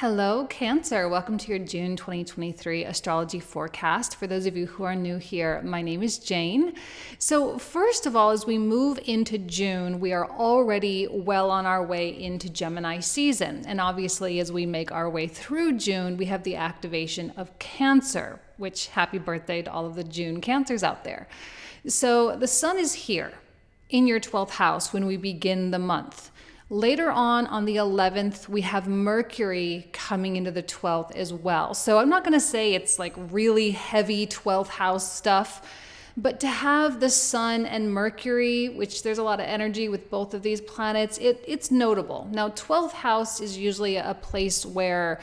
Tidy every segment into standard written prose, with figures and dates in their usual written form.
Hello, Cancer. Welcome to your June 2023 astrology forecast. For those of you who are new here, my name is Jane. So first of all, as we move into June, we are already well on our way into Gemini season. And obviously, as we make our way through June, we have the activation of Cancer, which happy birthday to all of the June Cancers out there. So the sun is here in your 12th house when we begin the month. Later on the 11th, we have Mercury coming into the 12th as well. So I'm not going to say it's like really heavy 12th house stuff, but to have the sun and Mercury, which there's a lot of energy with both of these planets, it's notable. Now, 12th house is usually a place where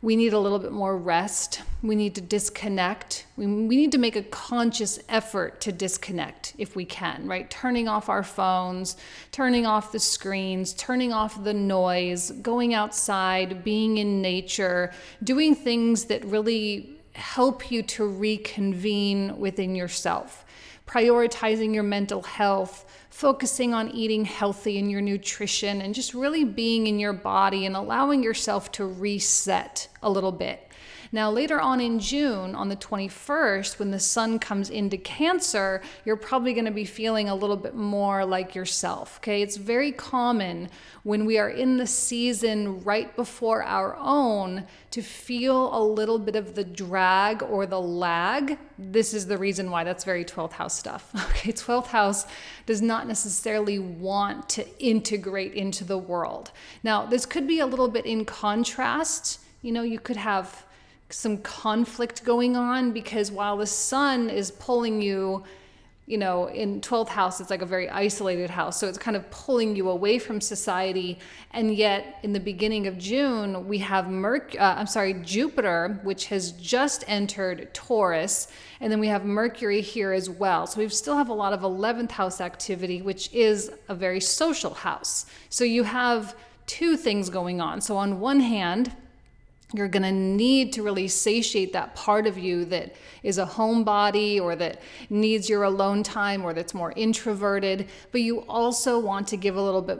we need a little bit more rest. We need to disconnect. We need to make a conscious effort to disconnect if we can, right? Turning off our phones, turning off the screens, turning off the noise, going outside, being in nature, doing things that really help you to reconvene within yourself. Prioritizing your mental health, focusing on eating healthy in your nutrition, and just really being in your body and allowing yourself to reset a little bit. Now, later on in June, on the 21st, when the sun comes into Cancer, you're probably going to be feeling a little bit more like yourself, okay? It's very common when we are in the season right before our own to feel a little bit of the drag or the lag. This is the reason why that's very 12th house stuff, okay? 12th house does not necessarily want to integrate into the world. Now, this could be a little bit in contrast. You could have some conflict going on because while the sun is pulling you, in 12th house, it's like a very isolated house. So it's kind of pulling you away from society. And yet in the beginning of June, we have Jupiter, which has just entered Taurus. And then we have Mercury here as well. So we still have a lot of 11th house activity, which is a very social house. So you have two things going on. So on one hand, you're going to need to really satiate that part of you that is a homebody or that needs your alone time or that's more introverted. But you also want to give a little bit,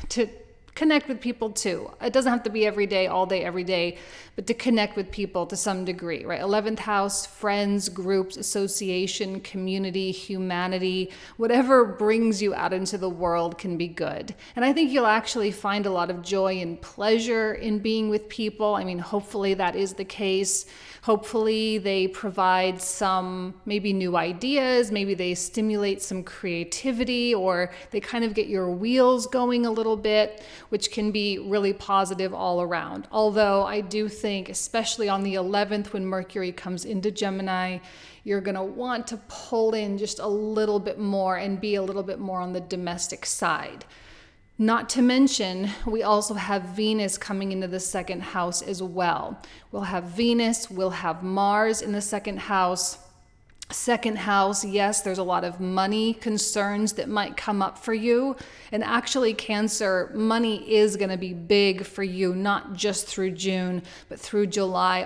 to connect with people too. It doesn't have to be every day, all day, every day, but to connect with people to some degree, right? 11th house, friends, groups, association, community, humanity, whatever brings you out into the world can be good. And I think you'll actually find a lot of joy and pleasure in being with people. I mean, hopefully that is the case. Hopefully they provide some maybe new ideas, maybe they stimulate some creativity, or they kind of get your wheels going a little bit, which can be really positive all around. Although I do think, especially on the 11th when Mercury comes into Gemini, you're going to want to pull in just a little bit more and be a little bit more on the domestic side. Not to mention, we also have Venus coming into the second house as well. We'll have Venus, we'll have Mars in the second house. Second house, yes, there's a lot of money concerns that might come up for you. And actually, Cancer, money is going to be big for you, not just through June, but through July,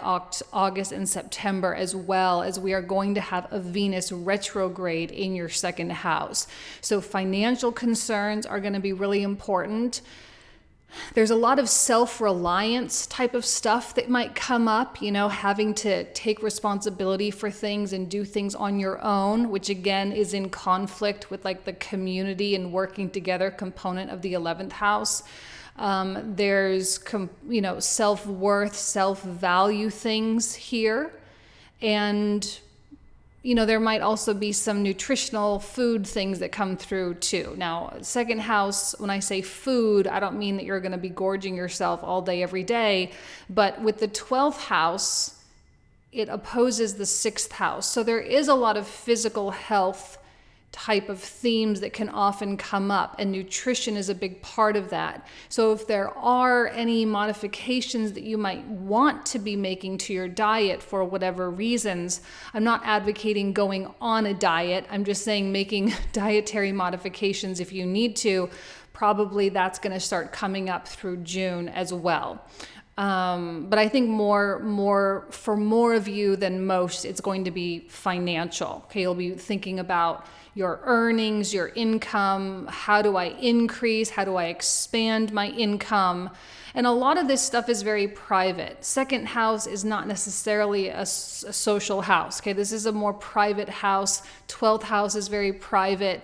August, and September as well, as we are going to have a Venus retrograde in your second house. So financial concerns are going to be really important. There's a lot of self-reliance type of stuff that might come up, having to take responsibility for things and do things on your own, which again is in conflict with like the community and working together component of the 11th house. There's, self-worth, self-value things here. And there might also be some nutritional food things that come through too. Now, second house, when I say food, I don't mean that you're going to be gorging yourself all day, every day. But with the 12th house, it opposes the 6th house. So there is a lot of physical health type of themes that can often come up, and nutrition is a big part of that. So if there are any modifications that you might want to be making to your diet for whatever reasons, I'm not advocating going on a diet. I'm just saying making dietary modifications if you need to. Probably that's going to start coming up through June as well. But I think for more of you than most, it's going to be financial. Okay, you'll be thinking about your earnings, your income. How do I increase? How do I expand my income? And a lot of this stuff is very private. Second house is not necessarily a social house. Okay, this is a more private house. 12th house is very private.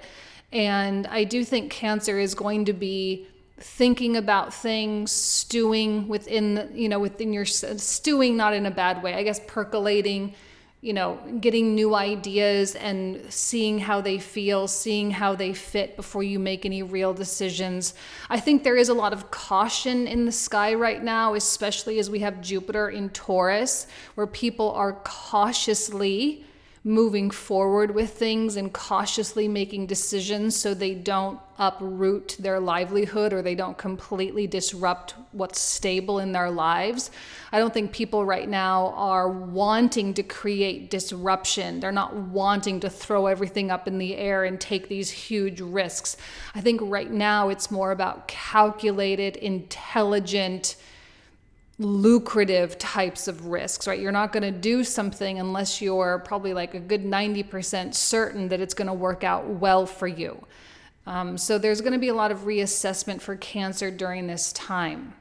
And I do think Cancer is going to be thinking about things, stewing within your stewing, not in a bad way, I guess, percolating, getting new ideas and seeing how they feel, seeing how they fit before you make any real decisions. I think there is a lot of caution in the sky right now, especially as we have Jupiter in Taurus, where people are cautiously moving forward with things and cautiously making decisions so they don't uproot their livelihood or they don't completely disrupt what's stable in their lives. I don't think people right now are wanting to create disruption. They're not wanting to throw everything up in the air and take these huge risks. I think right now it's more about calculated, intelligent, lucrative types of risks, right? You're not going to do something unless you're probably like a good 90% certain that it's going to work out well for you. So there's going to be a lot of reassessment for Cancer during this time.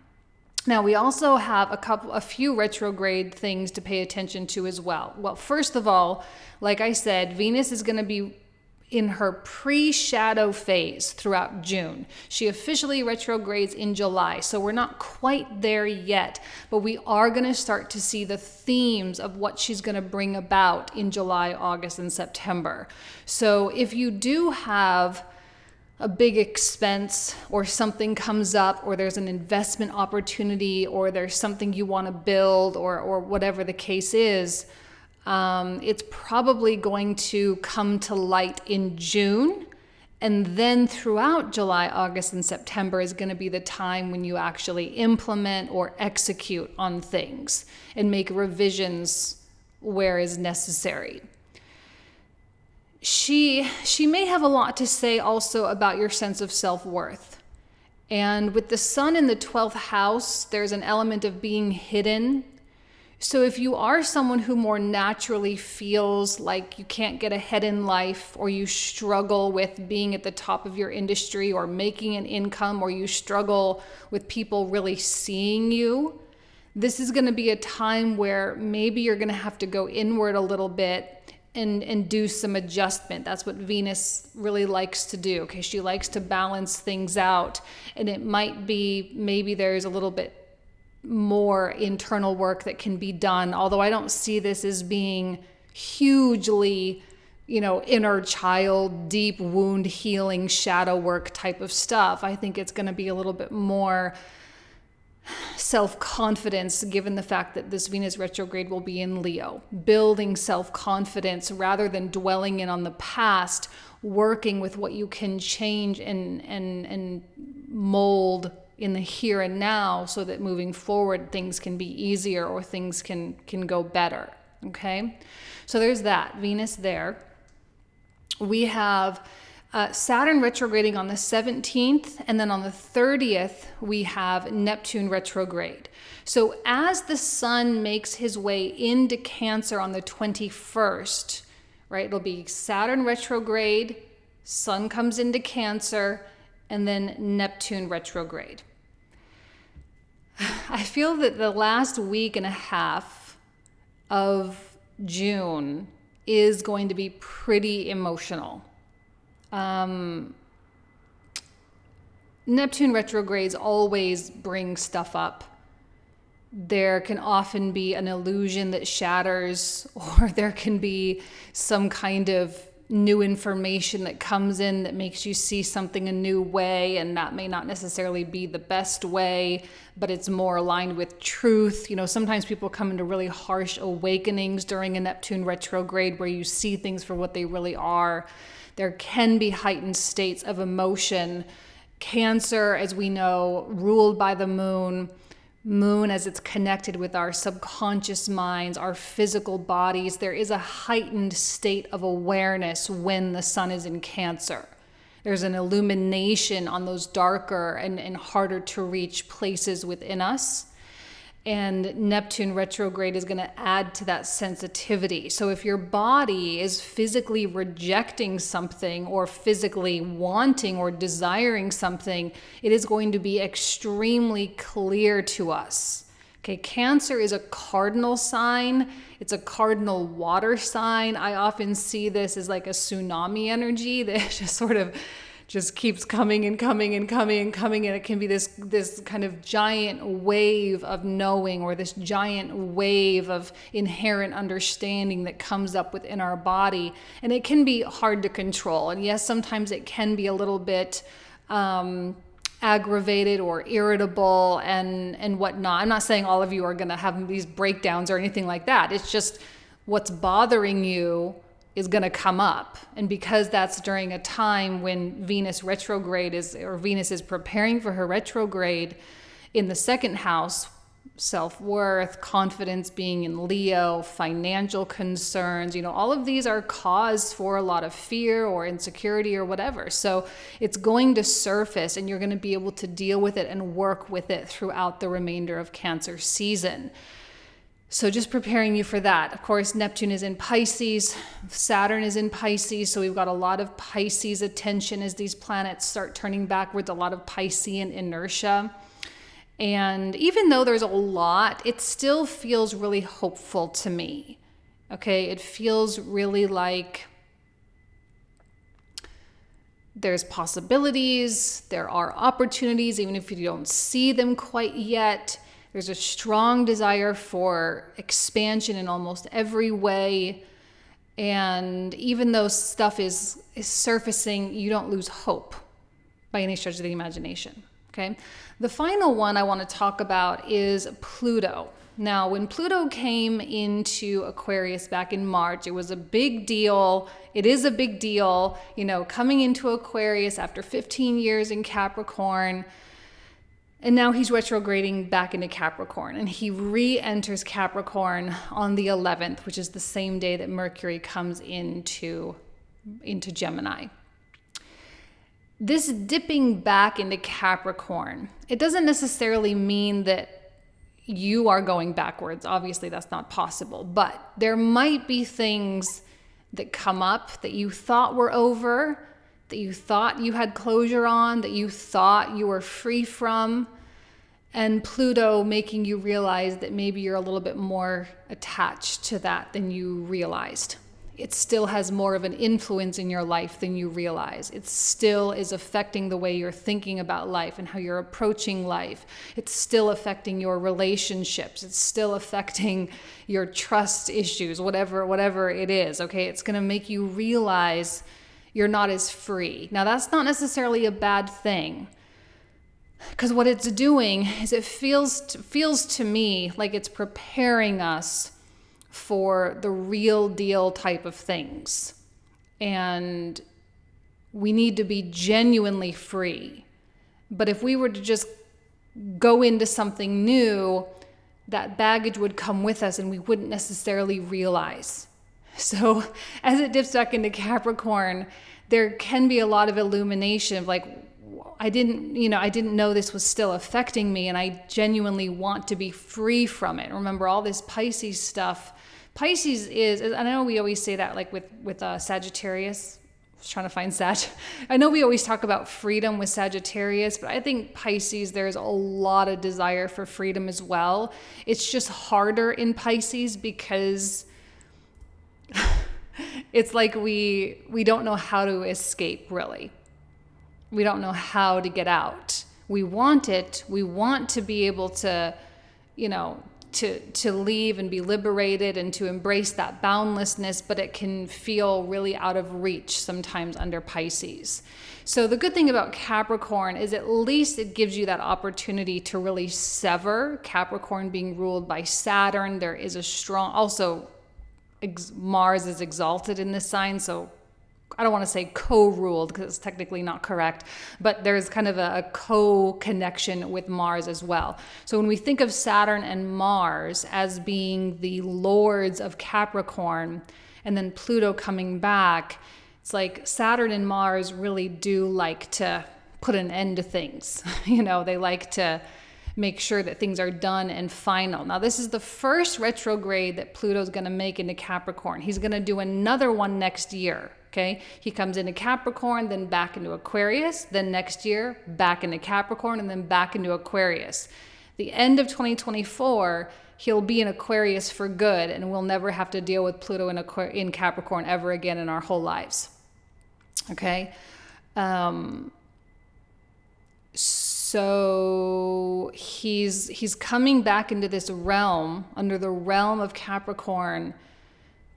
Now, we also have a few retrograde things to pay attention to as well. Well, first of all, like I said, Venus is going to be in her pre-shadow phase throughout June. She officially retrogrades in July, so we're not quite there yet, but we are going to start to see the themes of what she's going to bring about in July, August, and September. So if you do have a big expense or something comes up or there's an investment opportunity or there's something you want to build or whatever the case is, it's probably going to come to light in June. And then throughout July, August, and September is going to be the time when you actually implement or execute on things and make revisions where is necessary. She may have a lot to say also about your sense of self-worth. And with the sun in the 12th house, there's an element of being hidden. So if you are someone who more naturally feels like you can't get ahead in life, or you struggle with being at the top of your industry or making an income, or you struggle with people really seeing you, this is going to be a time where maybe you're going to have to go inward a little bit and do some adjustment. That's what Venus really likes to do. Okay, she likes to balance things out, and it might be maybe there's a little bit more internal work that can be done, although I don't see this as being hugely, inner child, deep wound healing, shadow work type of stuff. I think it's going to be a little bit more self-confidence, given the fact that this Venus retrograde will be in Leo, building self-confidence rather than dwelling in on the past, working with what you can change and mold in the here and now, so that moving forward things can be easier or things can go better. Okay, so there's that Venus there. We have Saturn retrograding on the 17th, and then on the 30th we have Neptune retrograde. So as the sun makes his way into Cancer on the 21st, right, it'll be Saturn retrograde, sun comes into Cancer, and then Neptune retrograde. I feel that the last week and a half of June is going to be pretty emotional. Neptune retrogrades always bring stuff up. There can often be an illusion that shatters, or there can be some kind of new information that comes in that makes you see something a new way, and that may not necessarily be the best way, but it's more aligned with truth. Sometimes people come into really harsh awakenings during a Neptune retrograde where you see things for what they really are. There can be heightened states of emotion. Cancer, as we know, ruled by the moon as it's connected with our subconscious minds, our physical bodies. There is a heightened state of awareness when the sun is in Cancer. There's an illumination on those darker and harder to reach places within us. And Neptune retrograde is going to add to that sensitivity. So if your body is physically rejecting something or physically wanting or desiring something, it is going to be extremely clear to us. Okay, Cancer is a cardinal sign. It's a cardinal water sign. I often see this as like a tsunami energy that just keeps coming and coming and coming and coming, and it can be this kind of giant wave of knowing, or this giant wave of inherent understanding that comes up within our body, and it can be hard to control. And yes, sometimes it can be a little bit aggravated or irritable and whatnot. I'm not saying all of you are going to have these breakdowns or anything like that. It's just what's bothering you is going to come up. And because that's during a time when Venus is preparing for her retrograde in the second house, self-worth, confidence being in Leo, financial concerns, all of these are cause for a lot of fear or insecurity or whatever. So it's going to surface, and you're going to be able to deal with it and work with it throughout the remainder of Cancer season. So just preparing you for that. Of course, Neptune is in Pisces, Saturn is in Pisces, so we've got a lot of Pisces attention as these planets start turning backwards, a lot of Piscean inertia. And even though there's a lot, it still feels really hopeful to me. Okay, it feels really like there's possibilities, there are opportunities, even if you don't see them quite yet. There's a strong desire for expansion in almost every way. And even though stuff is surfacing, you don't lose hope by any stretch of the imagination. Okay. The final one I want to talk about is Pluto. Now, when Pluto came into Aquarius back in March, it was a big deal. It is a big deal, coming into Aquarius after 15 years in Capricorn. And now he's retrograding back into Capricorn, and he re-enters Capricorn on the 11th, which is the same day that Mercury comes into Gemini. This dipping back into Capricorn, it doesn't necessarily mean that you are going backwards. Obviously, that's not possible, but there might be things that come up that you thought were over, that you thought you had closure on, that you thought you were free from, and Pluto making you realize that maybe you're a little bit more attached to that than you realized. It still has more of an influence in your life than you realize. It still is affecting the way you're thinking about life and how you're approaching life. It's still affecting your relationships. It's still affecting your trust issues, whatever it is, okay? It's going to make you realize you're not as free. Now, that's not necessarily a bad thing, because what it's doing is it feels to me like it's preparing us for the real deal type of things. And we need to be genuinely free. But if we were to just go into something new, that baggage would come with us and we wouldn't necessarily realize. So as it dips back into Capricorn, there can be a lot of illumination of like, I didn't know this was still affecting me, and I genuinely want to be free from it. Remember all this Pisces stuff. Pisces is, I know we always say that like with Sagittarius. I was trying to find Sag. I know we always talk about freedom with Sagittarius, but I think Pisces, there's a lot of desire for freedom as well. It's just harder in Pisces because it's like we don't know how to escape, really. We don't know how to get out. We want it. We want to be able to, to leave and be liberated and to embrace that boundlessness, but it can feel really out of reach sometimes under Pisces. So the good thing about Capricorn is at least it gives you that opportunity to really sever. Capricorn being ruled by Saturn, there is a strong, also Mars is exalted in this sign, so I don't want to say co-ruled because it's technically not correct, but there's kind of a co-connection with Mars as well. So when we think of Saturn and Mars as being the lords of Capricorn, and then Pluto coming back, it's like Saturn and Mars really do like to put an end to things. They like to make sure that things are done and final. Now, this is the first retrograde that Pluto's going to make into Capricorn. He's going to do another one next year. Okay, he comes into Capricorn, then back into Aquarius, then next year back into Capricorn, and then back into Aquarius. The end of 2024, he'll be in Aquarius for good, and we'll never have to deal with Pluto in Capricorn ever again in our whole lives. Okay, so he's coming back into this realm, under the realm of Capricorn,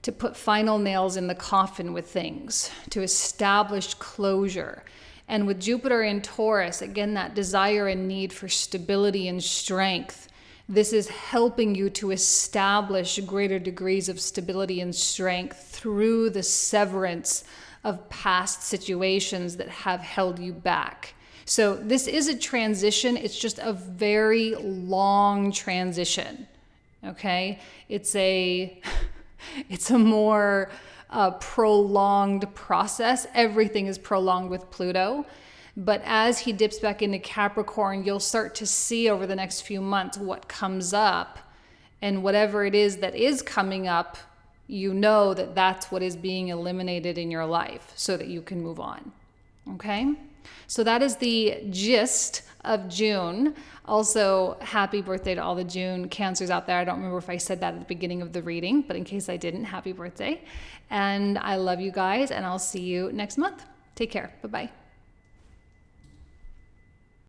to put final nails in the coffin with things, to establish closure. And with Jupiter in Taurus, again, that desire and need for stability and strength, this is helping you to establish greater degrees of stability and strength through the severance of past situations that have held you back. So this is a transition. It's just a very long transition. Okay? It's a more prolonged process. Everything is prolonged with Pluto. But as he dips back into Capricorn, you'll start to see over the next few months what comes up. And whatever it is that is coming up, you know that that's what is being eliminated in your life so that you can move on. Okay? So that is the gist of June. Also, happy birthday to all the June Cancers out there. I don't remember if I said that at the beginning of the reading, but in case I didn't, happy birthday. And I love you guys, and I'll see you next month. Take care. Bye-bye.